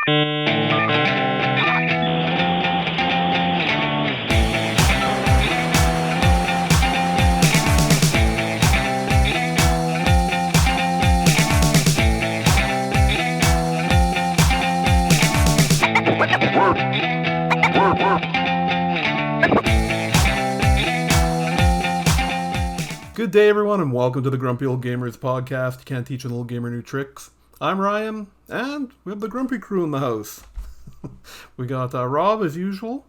Good day, everyone, and welcome to the Grumpy Old Gamers podcast. You can't teach an old gamer new tricks. I'm Ryan, and we have the Grumpy crew in the house. We got Rob, as usual,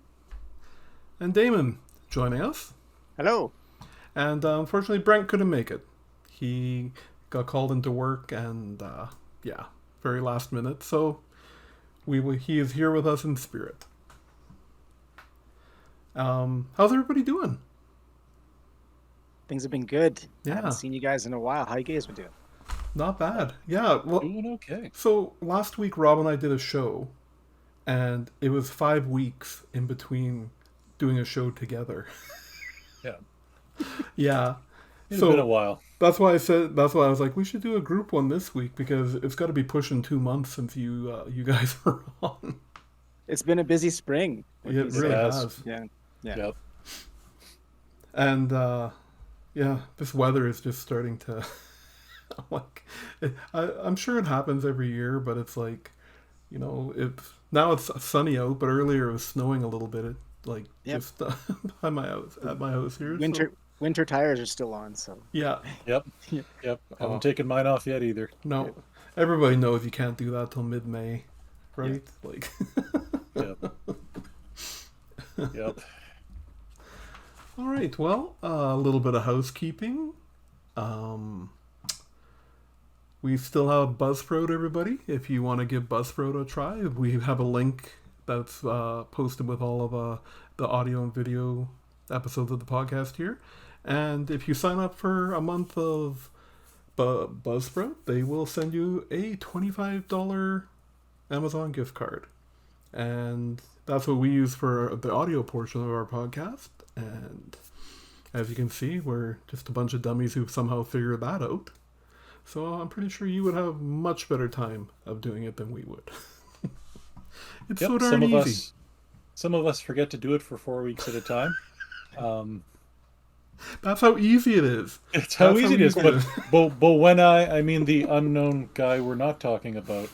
and Damon joining us. Hello. And unfortunately, Brent couldn't make it. He got called into work, and very last minute. So he is here with us in spirit. How's everybody doing? Things have been good. Yeah. I haven't seen you guys in a while. How you guys been doing? Not bad. Yeah. Well, doing okay. So last week, Rob and I did a show, and it was 5 weeks in between doing a show together. Yeah. Yeah. It's been a while. That's why I was like, we should do a group one this week, because it's got to be pushing 2 months since you guys are on. It's been a busy spring. It really has. Yeah. Yep. And this weather is just starting to I'm sure it happens every year, but it's like, it's sunny out, but earlier it was snowing a little bit. Just by my house, at my house here. Winter tires are still on, so yeah. Yep. Haven't taken mine off yet either. No, everybody knows you can't do that till mid-May, right? Yeah. Yep. All right, well, a little bit of housekeeping. We still have Buzzsprout, everybody. If you want to give Buzzsprout a try, we have a link that's posted with all of the audio and video episodes of the podcast here. And if you sign up for a month of Buzzsprout, they will send you a $25 Amazon gift card. And that's what we use for the audio portion of our podcast. And as you can see, we're just a bunch of dummies who've somehow figured that out. So I'm pretty sure you would have much better time of doing it than we would. It's so darn easy. Some of us forget to do it for 4 weeks at a time. That's how easy it is. It's how easy it is. But when I mean the unknown guy we're not talking about,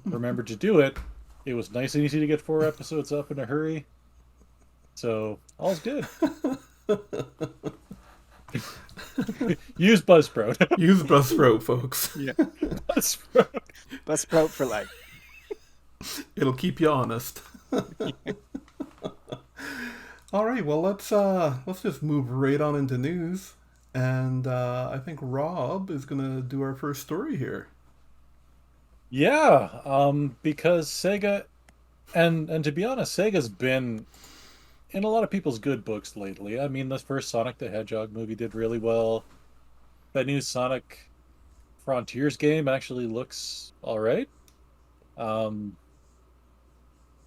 remembered to do it, it was nice and easy to get 4 episodes up in a hurry. So, all's good. Use Buzzsprout. Use Buzzsprout, folks. Yeah. Buzzsprout. Buzzsprout for life. It'll keep you honest. All right, well, let's just move right on into news. And I think Rob is going to do our first story here. Yeah, because Sega, and to be honest, Sega's been in a lot of people's good books lately. I mean, the first Sonic the Hedgehog movie did really well. That new Sonic Frontiers game actually looks all right.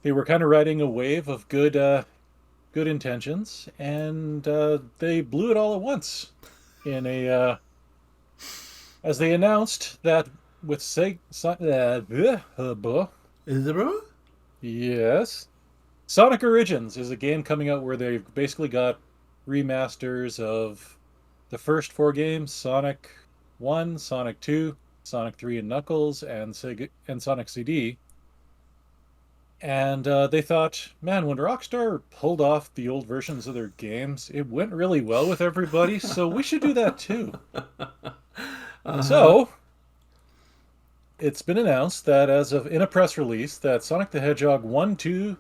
They were kind of riding a wave of good intentions, and they blew it all at once. As they announced that with Yes. Sonic Origins is a game coming out where they've basically got remasters of the first 4 games: Sonic 1, Sonic 2, Sonic 3 and Knuckles, and Sonic CD. And they thought, man, when Rockstar pulled off the old versions of their games, it went really well with everybody, so we should do that too. So, it's been announced that in a press release, that Sonic the Hedgehog 1, 2,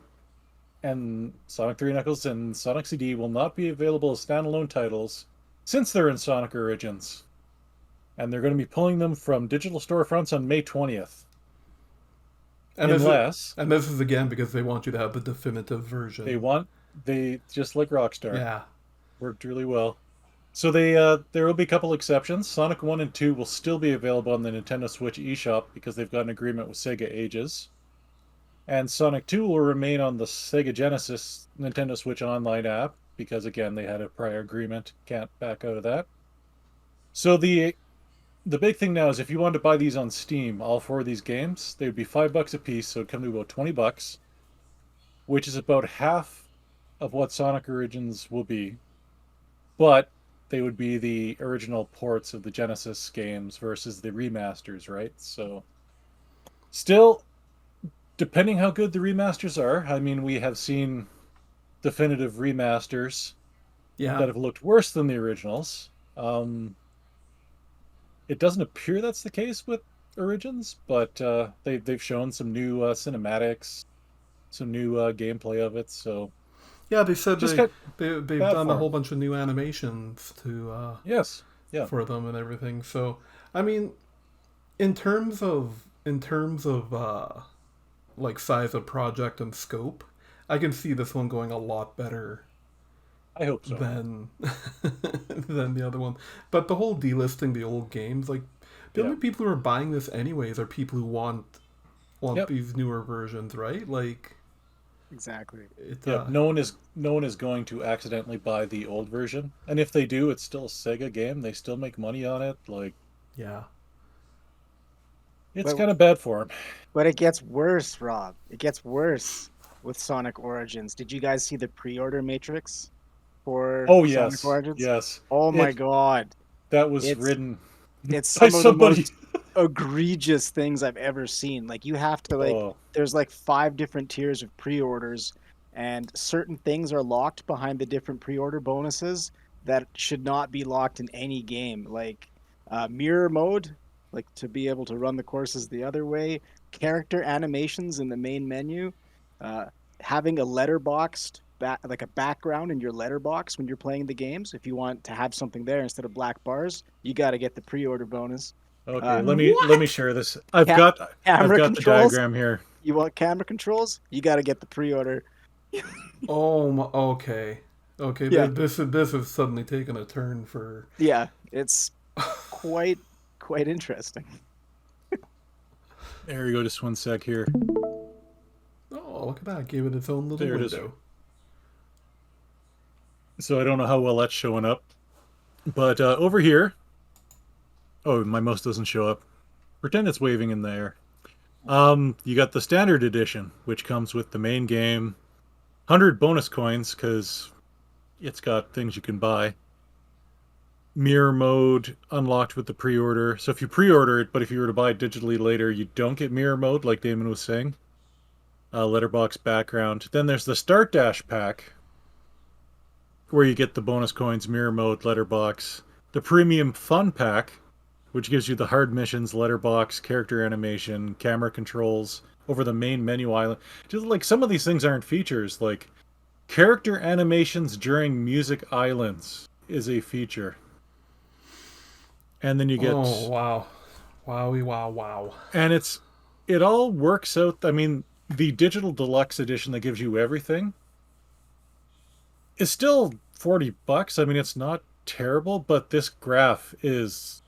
and Sonic 3 Knuckles and Sonic CD will not be available as standalone titles since they're in Sonic Origins. And they're going to be pulling them from digital storefronts on May 20th. And this is again because they want you to have the definitive version. They just like Rockstar. Yeah. Worked really well. So there will be a couple exceptions. Sonic 1 and 2 will still be available on the Nintendo Switch eShop because they've got an agreement with Sega Ages. And Sonic 2 will remain on the Sega Genesis Nintendo Switch Online app because, again, they had a prior agreement. Can't back out of that. So the the big thing now is if you wanted to buy these on Steam, all 4 of these games, they would be $5 a piece, so it'd come to about $20, which is about half of what Sonic Origins will be. But they would be the original ports of the Genesis games versus the remasters, right? So, still, depending how good the remasters are, I mean, we have seen definitive remasters Yeah. that have looked worse than the originals. It doesn't appear that's the case with Origins, but they've shown some new cinematics, some new gameplay of it. So Yeah, they said just they've bad done a form. whole bunch of new animations to Yes, yeah, for them and everything. So, I mean, in terms of like size of project and scope, I can see this one going a lot better I hope so. than than the other one. But the whole delisting the old games, like the Yeah. only people who are buying this anyways are people who want Yep. these newer versions, right? Like Exactly. it. Yeah, no one is going to accidentally buy the old version, and if they do, it's still a Sega game. They still make money on it. Like Yeah. it's But kind of bad for them. but it gets worse, Rob. It gets worse with Sonic Origins. Did you guys see the pre-order matrix for Oh Sonic yes, Origins? yes. Oh my It God. that was It's written it's by some of the somebody. most egregious things I've ever seen. Like you have to Oh, there's like 5 different tiers of pre-orders and certain things are locked behind the different pre-order bonuses that should not be locked in any game. Like mirror mode, like to be able to run the courses the other way, character animations in the main menu, uh, having a letterboxed like a background in your letterbox when you're playing the games. If you want to have something there instead of black bars, you got to get the pre-order bonus. okay. Uh, Let me What? share this. ca- I've camera got the controls. diagram here. You want camera controls? You got to get the pre-order. Oh my. Okay. Okay. Yeah, This is suddenly taking a turn for. yeah, it's quite interesting. There you go. Just one sec here. Oh, look at that! Gave it its own little There it is. window. So I don't know how well that's showing up, but over here. Oh, my mouse doesn't show up. Pretend it's waving in there. You got the standard edition, which comes with the main game, 100 bonus coins because it's got things you can buy. Mirror mode unlocked with the pre-order. So if you pre-order it, but if you were to buy it digitally later, you don't get mirror mode, like Damon was saying. Letterbox background. Then there's the Start Dash pack, where you get the bonus coins, mirror mode, letterbox. The Premium Fun pack, which gives you the hard missions, letterbox, character animation, camera controls over the main menu island. Just like some of these things aren't features, like character animations during music islands is a feature. And then you get Oh wow, wowie wow wow. and it all works out. I mean, the digital deluxe edition that gives you everything is still $40. I mean, it's not terrible, but this graph is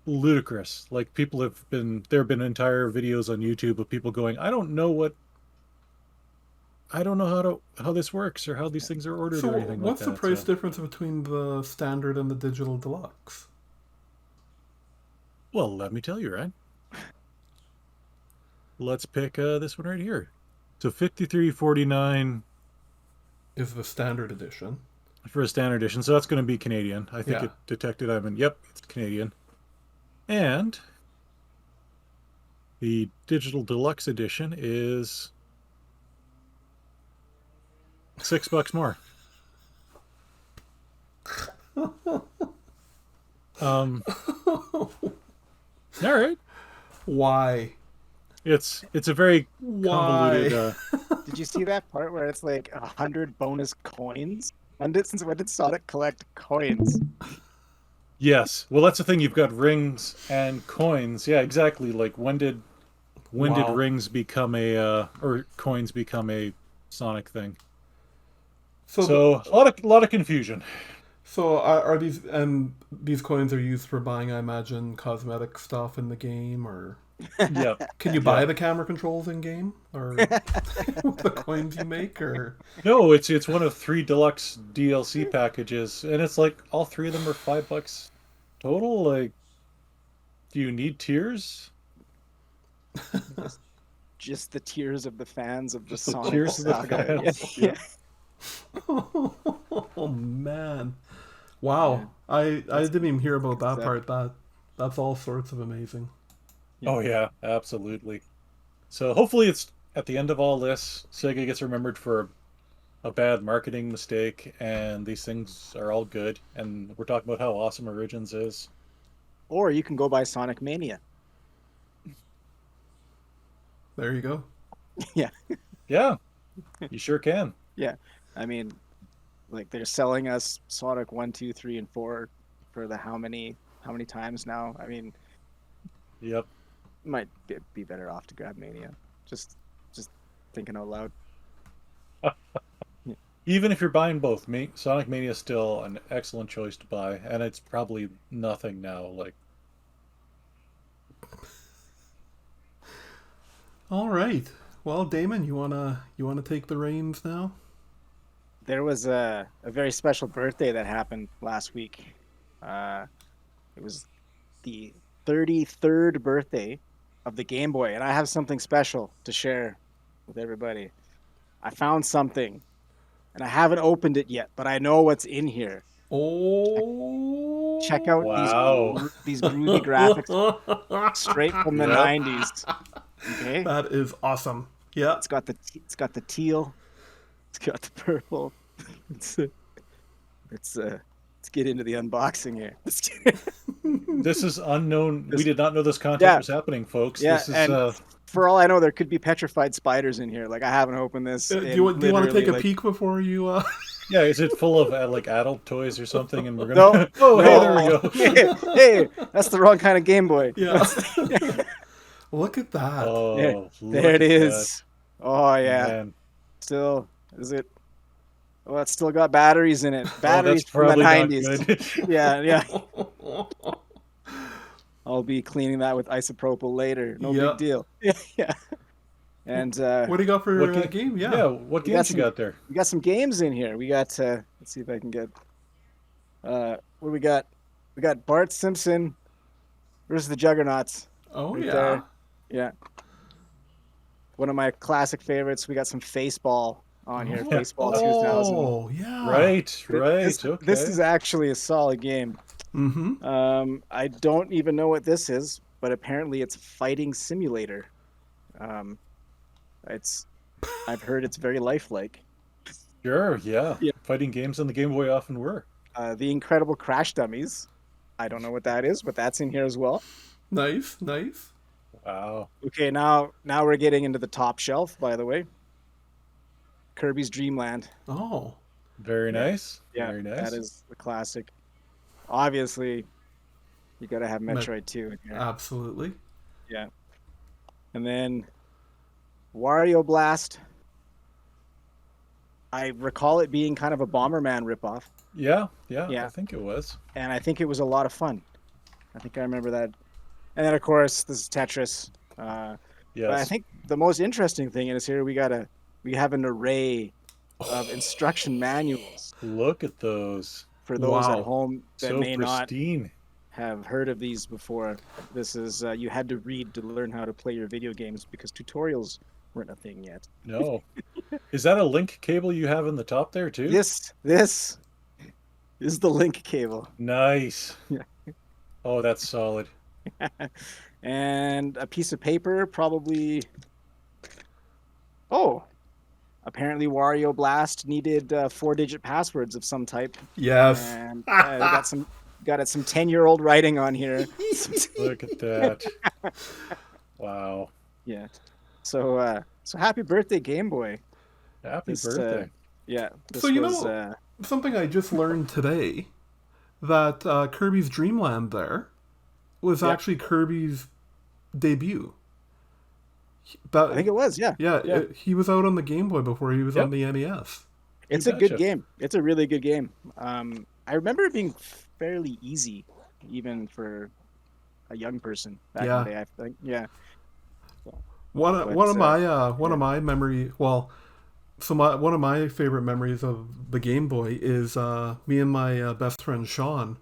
ludicrous. Like there have been entire videos on YouTube of people going, I don't know how this works or how these things are ordered So or anything what's like the that. price So, difference between the standard and the digital deluxe? well, let me tell you, right? Let's pick this one right here. So $53.49 Is the standard edition? for a standard edition. So that's going to be Canadian. I think Yeah. it detected yep, it's Canadian. And the digital deluxe edition is $6 more. All right. Why? It's a very Why? convoluted. Did you see that part where it's like 100 bonus coins? Since when did Sonic collect coins? Yes. Well, that's the thing. You've got rings and coins. Yeah, exactly. Like when did Wow. rings become or coins become a Sonic thing? So, So a lot of confusion. so are these coins are used for buying, I imagine, cosmetic stuff in the game, or Yeah. can you buy the camera controls in game, or with the coins you make, or No, it's one of 3 deluxe DLC packages, and it's like all 3 of them are $5 total. Like Do you need tears? Just the tears of the fans of the Just the Sonic tears of the saga. fans. Yeah. Oh man. Wow. I didn't even hear about that part. That's all sorts of amazing. Oh yeah, absolutely. So hopefully it's at the end of all this, Sega gets remembered for a bad marketing mistake, and these things are all good. And we're talking about how awesome Origins is. Or you can go buy Sonic Mania. There you go. Yeah. Yeah, you sure can. Yeah. I mean, like they're selling us Sonic 1, 2, 3, and 4 for the how many times now? I mean, Yep. might be better off to grab Mania. Just thinking out loud. Even if you're buying both, Sonic Mania is still an excellent choice to buy, and it's probably nothing now. Like, All right. Well, Damon, you wanna take the reins now? There was a very special birthday that happened last week. It was the 33rd birthday of the Game Boy, and I have something special to share with everybody. I found something, and I haven't opened it yet, but I know what's in here. Oh. Check out wow. these groovy graphics straight from the Yep. 90s. Okay, That is awesome. Yeah. it's got the teal, it's got the purple. Let's get into the unboxing here. This is unknown. We did not know this contest Yeah. was happening, folks. Yeah, This is and for all I know, there could be petrified spiders in here. Like I haven't opened this. Do in you want to literally, take a like, peek before you? yeah. Is it full of like adult toys or something? And we're No. gonna. Oh, hey, there we No. go. Hey, that's the wrong kind of Game Boy. Yeah. Look at that. Oh, There, look there it at is. Oh that. yeah. Man. Still, is it? Well, it's still got batteries in it. Oh, Batteries that's from the probably not 90s. good. Yeah. I'll be cleaning that with isopropyl later. No Yeah. big deal. Yeah. And What do you got for What game? Yeah. Yeah. What We got games you some- got there? we got some games in here. We got let's see if I can get what do we got? We got Bart Simpson versus the Juggernauts. Oh Right yeah. there. Yeah. One of my classic favorites. We got some Faceball on here. Yeah. Faceball 2000. Oh yeah. Right. This, Okay. this is actually a solid game. Mm-hmm. I don't even know what this is, but apparently it's a fighting simulator. I've heard it's very lifelike. Sure. Yeah. Yeah. Fighting games on the Game Boy often were. The Incredible Crash Dummies. I don't know what that is, but that's in here as well. Nice. Wow. Okay, now we're getting into the top shelf, by the way. Kirby's Dream Land. Oh. Very nice. Yeah, Very nice. that is the classic. Obviously, you got to have Metroid 2 in here. Absolutely. Yeah. And then Wario Blast. I recall it being kind of a Bomberman ripoff, Yeah. Yeah. I think it was. and I think it was a lot of fun. I think I remember that. And then, of course, this is Tetris. But I Yes. think the most interesting thing is here we have an array of instruction manuals Look at those. for those Wow. at home that So may not pristine. have heard of these before. This is you had to read to learn how to play your video games because tutorials weren't a thing yet. No. Is that a link cable you have in the top there too? This is the link cable. Nice. Yeah. Oh, that's solid. And a piece of paper, probably. Oh, apparently Wario Blast needed 4-digit passwords of some type, Yes. and got some 10-year-old writing on here. Look at that. Wow. Yeah. So happy birthday, Game Boy. Happy This, birthday. Yeah. This So you was, know- Something I just learned today that Kirby's Dream Land there was Yeah. actually Kirby's debut. I think it was. Yeah. Yeah. He was out on the Game Boy before he was Yep. on the NES. It's You a good betcha. game. It's a really good game. I remember it being fairly easy, even for a young person back in Yeah. the day. I think. Yeah. One But, of my memory. Well, one of my favorite memories of the Game Boy is me and my best friend Sean.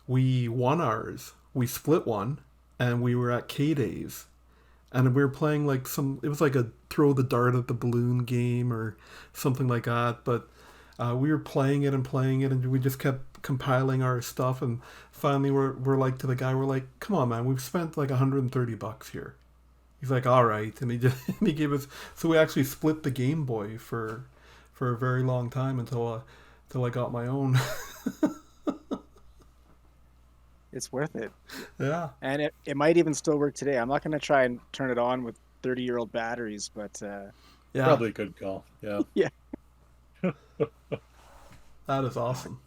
We won ours. We split one, and we were at K Days, and we were playing like it was like a throw the dart at the balloon game or something like that. But we were playing it, and we just kept compiling our stuff, and finally we're like to the guy, we're like, come on, man, we've spent like $130 here. He's like, all right, and he just and he gave us. So we actually split the Game Boy for a very long time until I got my own. It's worth it. Yeah. And it might even still work today. I'm not going to try and turn it on with 30-year-old batteries, but Yeah. Probably a good call. Yeah. yeah, That is awesome.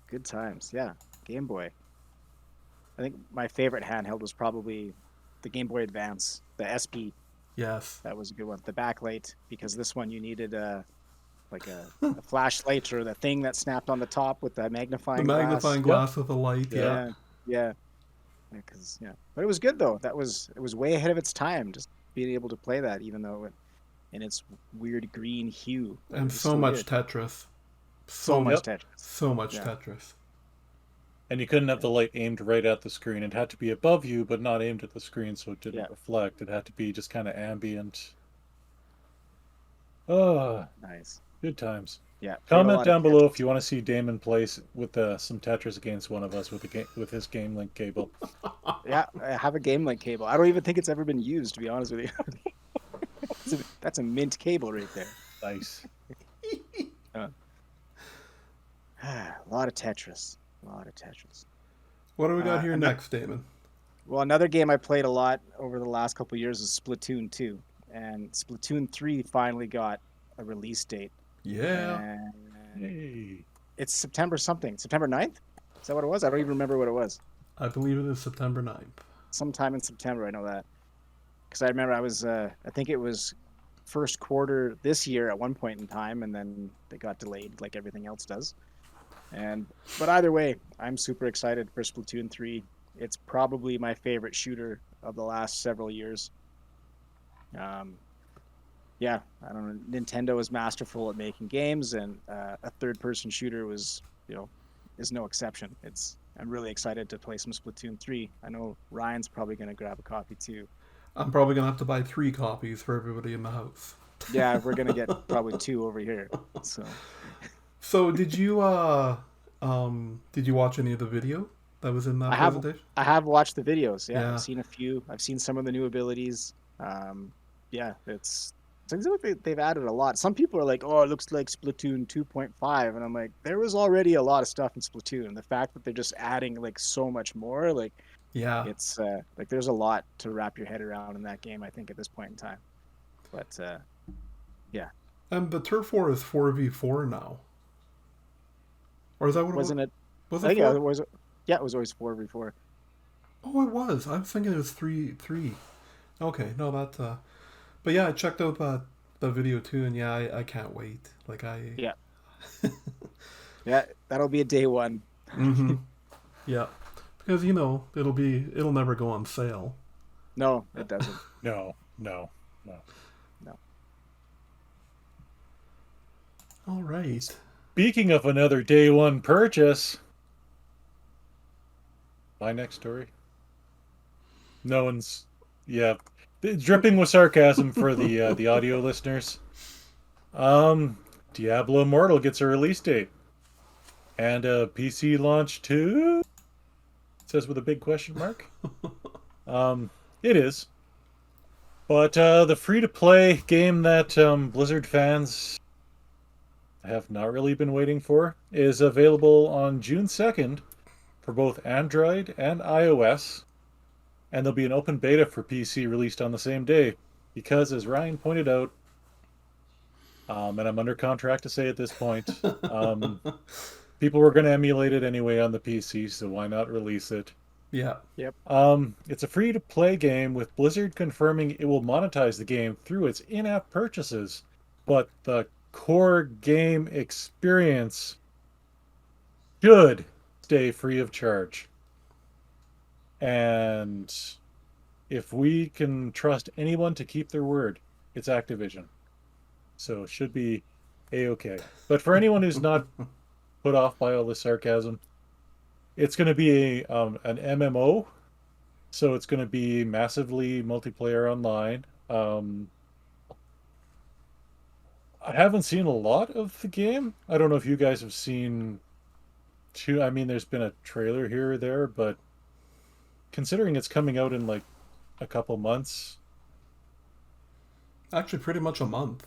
good times. Yeah, Game Boy. I think my favorite handheld was probably the Game Boy Advance, the SP. Yes. That was a good one. The backlight, because this one you needed a flashlight or the thing that snapped on the top with the The magnifying magnifying glass with the light. Yeah. Yeah. yeah. But it was good though. It was way ahead of its time. Just being able to play that, even though in its weird green hue. And It was so still much good. Tetris. So much Yep. Tetris. So much Yeah. Tetris. And you couldn't have the light aimed right at the screen. It had to be above you, but not aimed at the screen, so it didn't Yeah. reflect. It had to be just kind of ambient. Oh, Nice. good times. Yeah. played a Comment lot of down below Tetris. if you want to see Damon play with some Tetris against one of us with his Game Link cable. Yeah, I have a Game Link cable. I don't even think it's ever been used, to be honest with you. That's a mint cable right there. Nice. A lot of Tetris. What do we got here and next, Damon? Well, another game I played a lot over the last couple of years is Splatoon 2. And Splatoon 3 finally got a release date. Yeah. And Hey. it's September something. September 9th? Is that what it was? I don't even remember what it was. I believe it is September 9th. Sometime in September, I know that. Because I remember I think it was first quarter this year at one point in time, and then they got delayed like everything else does. But either way, I'm super excited for Splatoon 3. It's probably my favorite shooter of the last several years. Yeah, I don't know. Nintendo is masterful at making games, and a third-person shooter is no exception. I'm really excited to play some Splatoon 3. I know Ryan's probably going to grab a copy too. I'm probably going to have to buy 3 copies for everybody in the house. Yeah, we're going to get probably 2 over here. So did you watch any of the video that was in that presentation? I have watched the videos. Yeah, Yeah. I've seen a few. I've seen some of the new abilities. Yeah, it seems like they've added a lot. Some people are like, "Oh, it looks like Splatoon 2.5," and I'm like, there was already a lot of stuff in Splatoon. The fact that they're just adding like so much more, like Yeah. it's like there's a lot to wrap your head around in that game. I think at this point in time, but yeah, And the turf war is 4v4 now. Or is that what wasn't it it? was? I Was it think it 4? was. Yeah, it was always 4v4. Oh, it was. I was thinking it was 3-3. Okay, no, that. But yeah, I checked out the video too, and yeah, I can't wait. Like Yeah. Yeah, that'll be a day one. Mm-hmm. Yeah, because it'll never go on sale. No, it doesn't. No. All right. Speaking of another day one purchase, my next story. No one's, yeah, dripping with sarcasm for the audio listeners. Diablo Immortal gets a release date, and a PC launch too. It says with a big question mark. It is, but the free-to-play game that Blizzard fans have not really been waiting for is available on June 2nd for both Android and iOS, and there'll be an open beta for PC released on the same day because, as Ryan pointed out, and I'm under contract to say at this point, people were going to emulate it anyway on the PC, so why not release it? Yeah. Yep. It's a free-to-play game with Blizzard confirming it will monetize the game through its in-app purchases, but the core game experience should stay free of charge. And if we can trust anyone to keep their word, it's Activision. So it should be A-okay. But for anyone who's not put off by all this sarcasm, it's going to be an MMO So it's going to be massively multiplayer online. I haven't seen a lot of the game. I don't know if you guys have seen I mean, there's been a trailer here or there, but considering it's coming out in like a couple months. Actually, pretty much a month.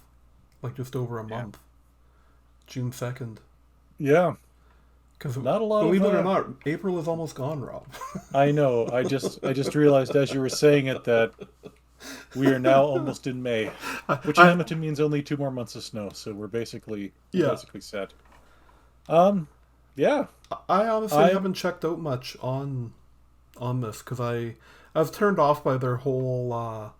Like just over a month. June 2nd. Yeah. Because not a lot believe of, it or not, April is almost gone, Rob. I know. I just realized as you were saying it that we are now almost in May, which in Edmonton means only 2 more months of snow. So we're basically set. Yeah. I honestly haven't checked out much on this because I was turned off by their whole.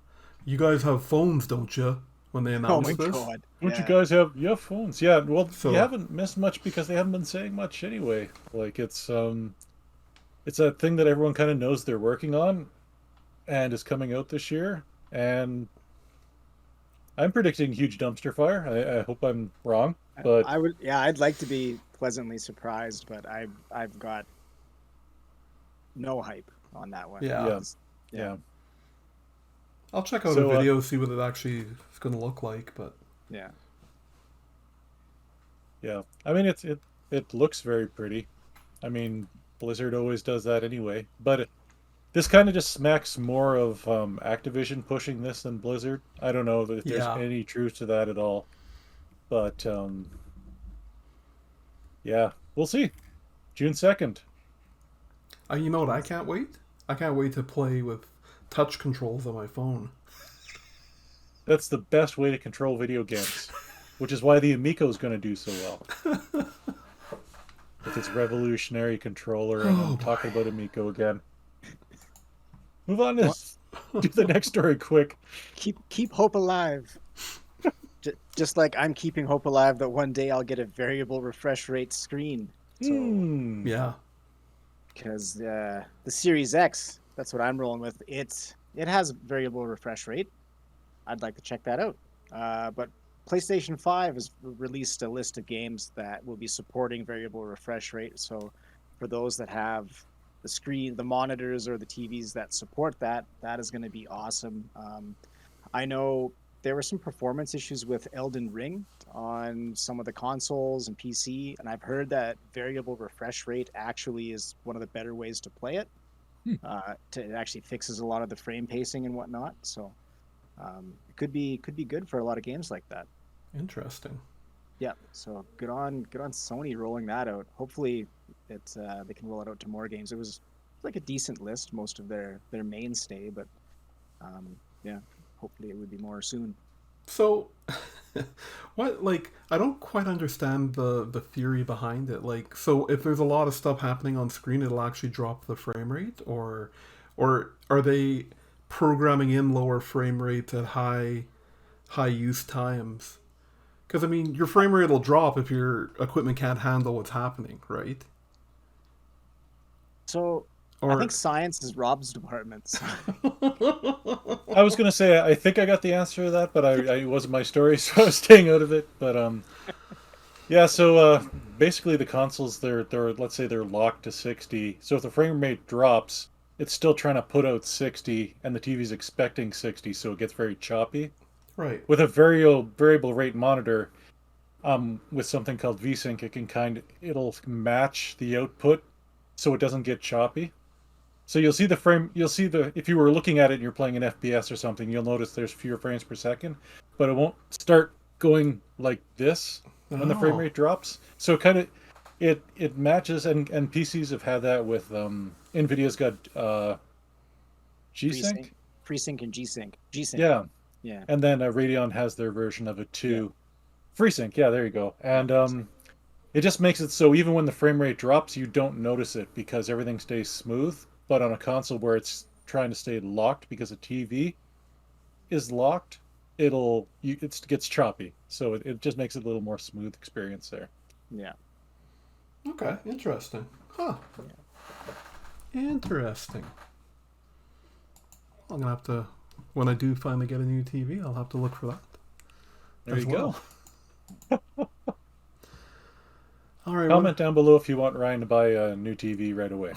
You guys have phones, don't you? When they announced this. God. Don't you guys have phones? Yeah. Well, you haven't missed much because they haven't been saying much anyway. Like it's that thing that everyone kind of knows they're working on, and is coming out this year. And I'm predicting huge dumpster fire. I hope I'm wrong, but I'd like to be pleasantly surprised, but I've got no hype on that one. Yeah. I'll check out a video, see what it actually is going to look like, but yeah. I mean, it looks very pretty. I mean, Blizzard always does that anyway, but this kind of just smacks more of Activision pushing this than Blizzard. I don't know if there's any truth to that at all, but we'll see. June 2nd. You know what? I can't wait. I can't wait to play with touch controls on my phone. That's the best way to control video games, which is why the Amico is going to do so well. With its revolutionary controller, and I'm talking about Amico again. Move on to do the next story quick. Keep hope alive. Just like I'm keeping hope alive that one day I'll get a variable refresh rate screen. So, yeah. Because the Series X, that's what I'm rolling with. It has variable refresh rate. I'd like to check that out. But PlayStation 5 has released a list of games that will be supporting variable refresh rate. So for those that have the monitors or the TVs that support that is going to be awesome. I know there were some performance issues with Elden Ring on some of the consoles and PC, and I've heard that variable refresh rate actually is one of the better ways to play it. It actually fixes a lot of the frame pacing and whatnot. So it could be good for a lot of games like that. Interesting. Yeah. So good on Sony rolling that out. Hopefully they can roll it out to more games. It was like a decent list, most of their mainstay, but hopefully it would be more soon. So I don't quite understand the theory behind it. Like, so if there's a lot of stuff happening on screen, it'll actually drop the frame rate, or are they programming in lower frame rates at high use times? Because I mean, your frame rate will drop if your equipment can't handle what's happening, right? So I think science is Rob's department. So. I was going to say, I think I got the answer to that, but it wasn't my story, so I was staying out of it. But so basically the consoles, they're let's say they're locked to 60. So if the frame rate drops, it's still trying to put out 60, and the TV's expecting 60, so it gets very choppy. Right. With a variable rate monitor, with something called VSync, it'll match the output so it doesn't get choppy. So you'll see if you were looking at it and you're playing an FPS or something, you'll notice there's fewer frames per second, but it won't start going like this when the frame rate drops. So it matches, and PCs have had that with NVIDIA's got G-Sync? FreeSync and G-Sync. Yeah. Yeah. And then Radeon has their version of it too. Yeah. FreeSync, yeah, there you go. And it just makes it so even when the frame rate drops, you don't notice it because everything stays smooth. But on a console where it's trying to stay locked because a TV is locked, it gets choppy. So it just makes it a little more smooth experience there. Yeah. Okay, interesting. Huh. Yeah. Interesting. I'm going to have to, when I do finally get a new TV, I'll have to look for that. There you go. All right. Comment down below if you want Ryan to buy a new TV right away.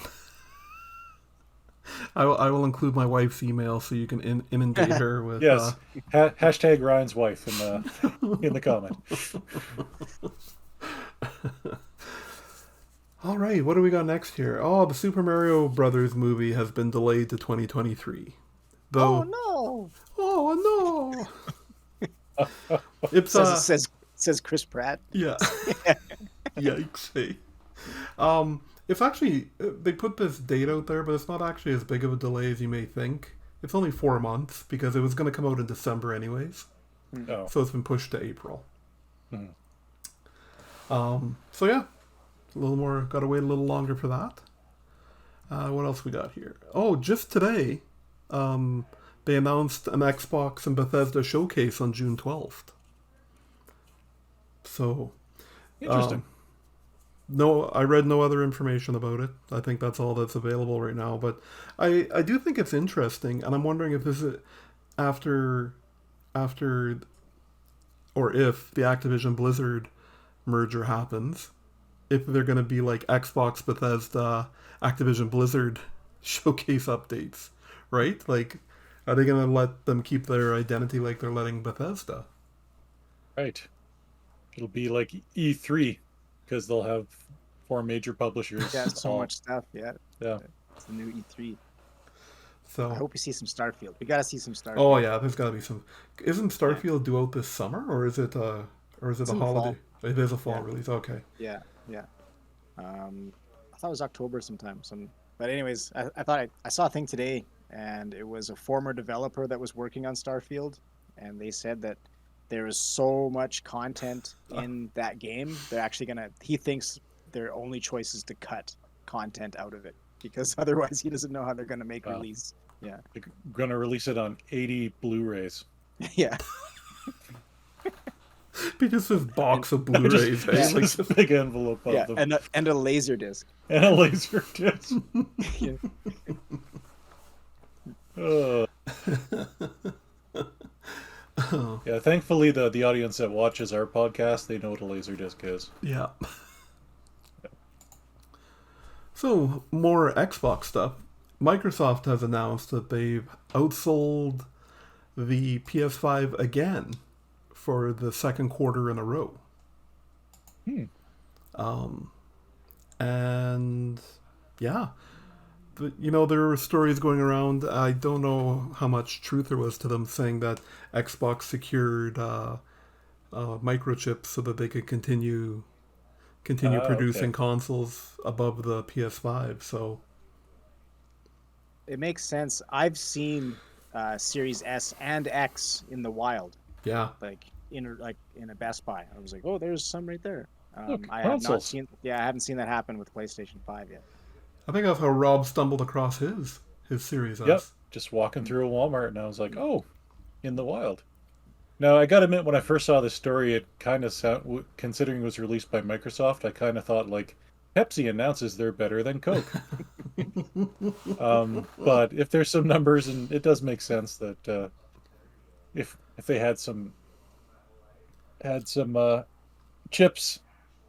I will include my wife's email so you can inundate her with. Yes. Hashtag Ryan's wife in the comment. All right, what do we got next here? Oh, the Super Mario Brothers movie has been delayed to 2023. Though, Oh no! it's Says Chris Pratt. yeah, yikes! Hey. It's actually they put this date out there, but it's not actually as big of a delay as you may think. It's only 4 months because it was going to come out in December anyways, so it's been pushed to April. So yeah, a little more. Got to wait a little longer for that. What else we got here? Oh, just today, they announced an Xbox and Bethesda showcase on June 12th. So, Interesting. no, I read no other information about it. I think that's all that's available right now. But I do think it's interesting, and I'm wondering if this is after or if the Activision Blizzard merger happens, if they're going to be like Xbox, Bethesda, Activision Blizzard showcase updates, right? Like, are they going to let them keep their identity like they're letting Bethesda? Right. It'll be like E3 because they'll have 4 major publishers. Yeah, so much stuff. Yeah. Yeah. It's the new E3. So I hope we see some Starfield. We gotta see some Starfield. oh yeah, there's got to be some. Isn't Starfield due out this summer, or is it a It's in the holiday? fall. It is a fall Yeah. release. Okay. Yeah. I thought it was October sometime. But anyways, I thought I saw a thing today, and it was a former developer that was working on Starfield, and they said that there is so much content in that game. They're actually he thinks their only choice is to cut content out of it because otherwise he doesn't know how they're gonna make release. Yeah. They're going to release it on 80 Blu-rays. Yeah. Be just this box of Blu-rays. Just, eh? Like, just a big envelope of Yeah. them. And a laser disc. And a laser disc. Yeah. Yeah, thankfully the audience that watches our podcast, they know what a laser disc is. yeah. So more Xbox stuff. Microsoft has announced that they've outsold the PS5 again for the second quarter in a row. And yeah, there were stories going around. I don't know how much truth there was to them saying that Xbox secured microchips so that they could continue producing consoles above the PS5. So It makes sense. I've seen Series S and X in the wild, yeah, like in a Best Buy. I was like, oh, there's some right there. Look, I have not consoles. seen. Yeah, I haven't seen that happen with PlayStation 5 yet. I think that's how Rob stumbled across his Series S. Yep, just walking through a Walmart and I was like, oh, in the wild. Now, I gotta admit, when I first saw this story, it kind of considering it was released by Microsoft, I kind of thought, like, Pepsi announces they're better than Coke. But if there's some numbers, and it does make sense that if they had some chips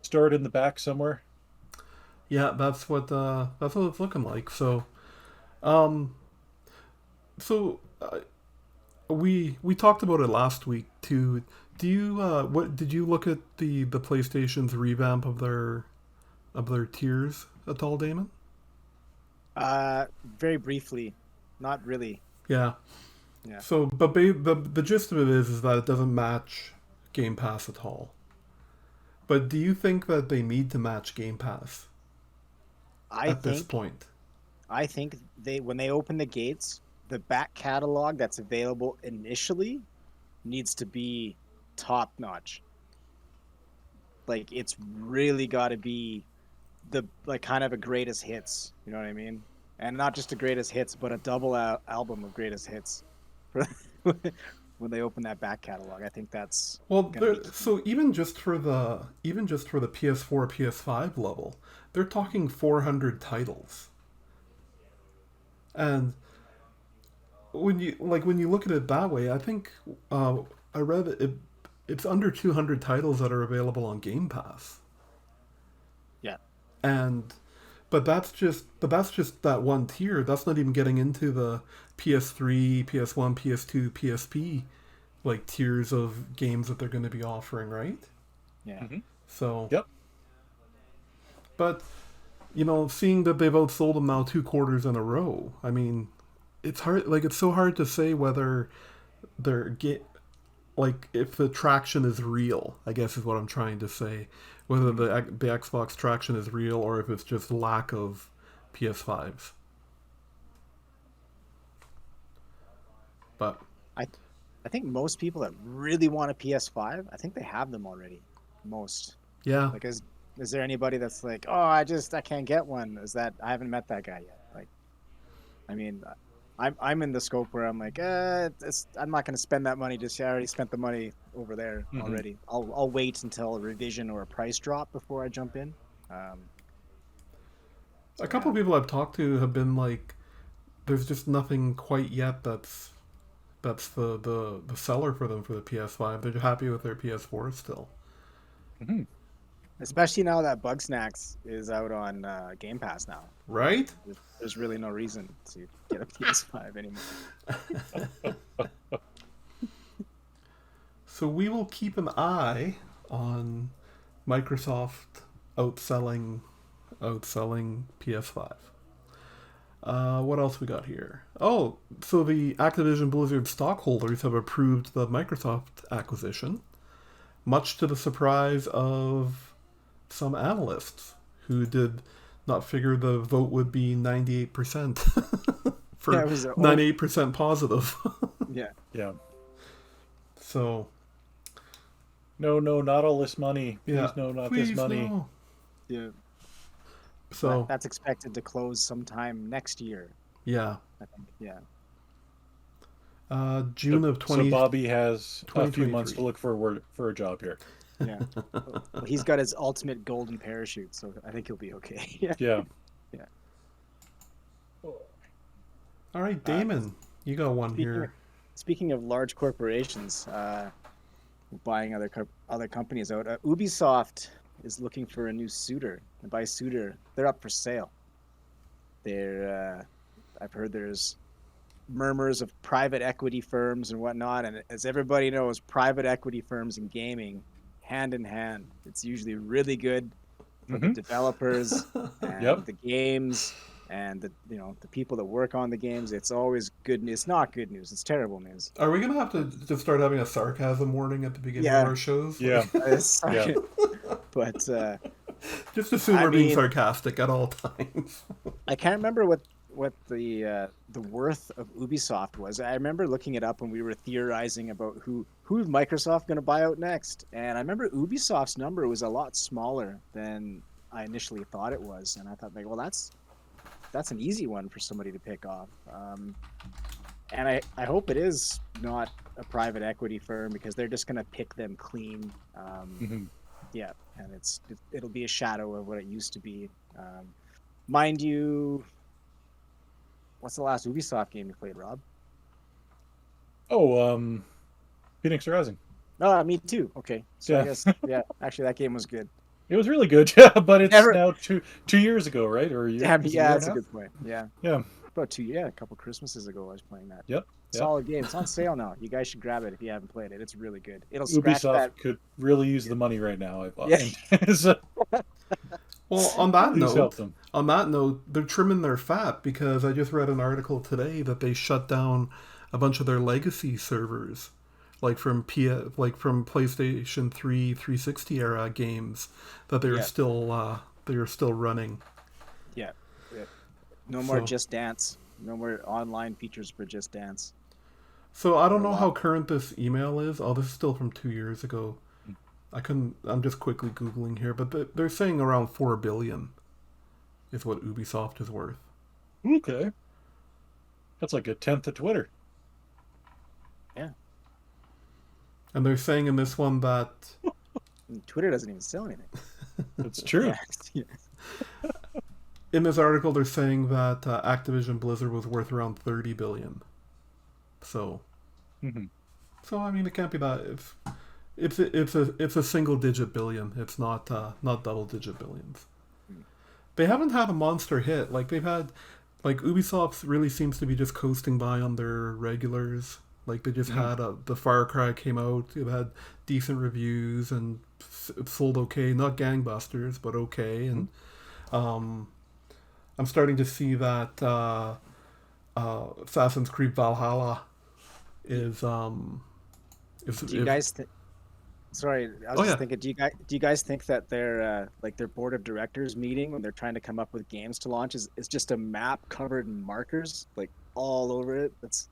stored in the back somewhere. Yeah, that's what it's looking like. So, we talked about it last week too. Do you what did you look at the PlayStation's revamp of their tiers at all, Damon? Very briefly, not really. Yeah. Yeah. So, but the gist of it is that it doesn't match Game Pass at all. But do you think that they need to match Game Pass at this point? I think when they open the gates, the back catalog that's available initially needs to be top notch. Like, it's really got to be kind of a greatest hits. You know what I mean? And not just a greatest hits, but a double album of greatest hits. When they open that back catalog, I think that's so even just for the PS4 PS5 level, they're talking 400 titles. And when you look at it that way, I think I read it's under 200 titles that are available on Game Pass. Yeah. And But that's just that one tier. That's not even getting into the PS3, PS1, PS2, PSP like tiers of games that they're going to be offering, right? Yeah. Mm-hmm. So, Yep. but you know, seeing that they've outsold them now 2 quarters in a row, I mean, it's hard. Like it's so hard to say whether they're like if the traction is real. I guess is what I'm trying to say. Whether the Xbox traction is real or if it's just lack of PS5s. But I think most people that really want a PS5, I think they have them already. Most. yeah, Like, is there anybody that's like, oh, I can't get one? Is that I haven't met that guy yet? Like, I mean, I'm in the scope where I'm like, I'm not going to spend that money just yet. I already spent the money over there already. I'll wait until a revision or a price drop before I jump in. a couple of people I've talked to have been like, there's just nothing quite yet that's the seller for them for the PS5. They're happy with their PS4 still. Mm-hmm. Especially now that Bugsnax is out on Game Pass now. Right? There's really no reason to get a PS5 anymore. So we will keep an eye on Microsoft outselling PS5. What else we got here? Oh, so the Activision Blizzard stockholders have approved the Microsoft acquisition, much to the surprise of some analysts who did not figure the vote would be 98% for 98% positive. Yeah. Yeah. So No, not all this money. Please, yeah, no, not please this money. no. Yeah. So That's expected to close sometime next year, yeah, I think. Yeah. June of 20. So Bobby has a few 2023. months to look for a job here. Yeah. Well, he's got his ultimate golden parachute, so I think he'll be okay. Yeah. Yeah. Yeah. All right, Damon, you got one here. Speaking of large corporations buying other companies out, Ubisoft is looking for a new suitor. And by suitor, they're up for sale. I've heard there's murmurs of private equity firms and whatnot, and as everybody knows, private equity firms and gaming, hand in hand. It's usually really good for the developers and the games and the people that work on the games. It's always good news. It's not good news. It's terrible news. Are we gonna have to just start having a sarcasm warning at the beginning of our shows? Yeah. Yeah. But just assume we're being sarcastic at all times. I can't remember what the worth of Ubisoft was. I remember looking it up when we were theorizing about who's Microsoft going to buy out next, and I remember Ubisoft's number was a lot smaller than I initially thought it was, and I thought, like, well, that's an easy one for somebody to pick off. And I hope it is not a private equity firm, because they're just going to pick them clean. Yeah, and it'll be a shadow of what it used to be. Mind you, what's the last Ubisoft game you played, Rob? Oh, Phoenix Rising. Oh, me too. Okay, so Yeah. I guess actually that game was good. It was really good, yeah, but it's Never- now two years ago, right? Or a year? That's a good point. Yeah, Yeah. about a couple Christmases ago I was playing that. Yep. Solid game. It's on sale now. You guys should grab it if you haven't played it. It's really good. It'll scratch Ubisoft that. could really use the money right now. I thought. Yeah. So, Well, on that please help note, them. they're trimming their fat, because I just read an article today that they shut down a bunch of their legacy servers, like from PlayStation 3, 360 era games that they're still running. Yeah. No more Just Dance. No more online features for Just Dance. So I don't know how current this email is. Oh, this is still from 2 years ago. I'm just quickly Googling here, but they're saying around $4 billion is what Ubisoft is worth. Okay. That's like a tenth of Twitter. Yeah. And they're saying in this one that Twitter doesn't even sell anything. It's true. Yeah. in this article they're saying that Activision Blizzard was worth around $30 billion. So, so I mean, it can't be that. It's a single digit billion. It's not double digit billions. they haven't had a monster hit. Like they've had, like Ubisoft really seems to be just coasting by on their regulars. Like they just had the Far Cry came out. It had decent reviews and it sold okay, not gangbusters, but okay. And I'm starting to see that Assassin's Creed Valhalla is Do you guys Sorry, I was just thinking. Do you guys think that their like their board of directors meeting when they're trying to come up with games to launch is just a map covered in markers like all over it? That's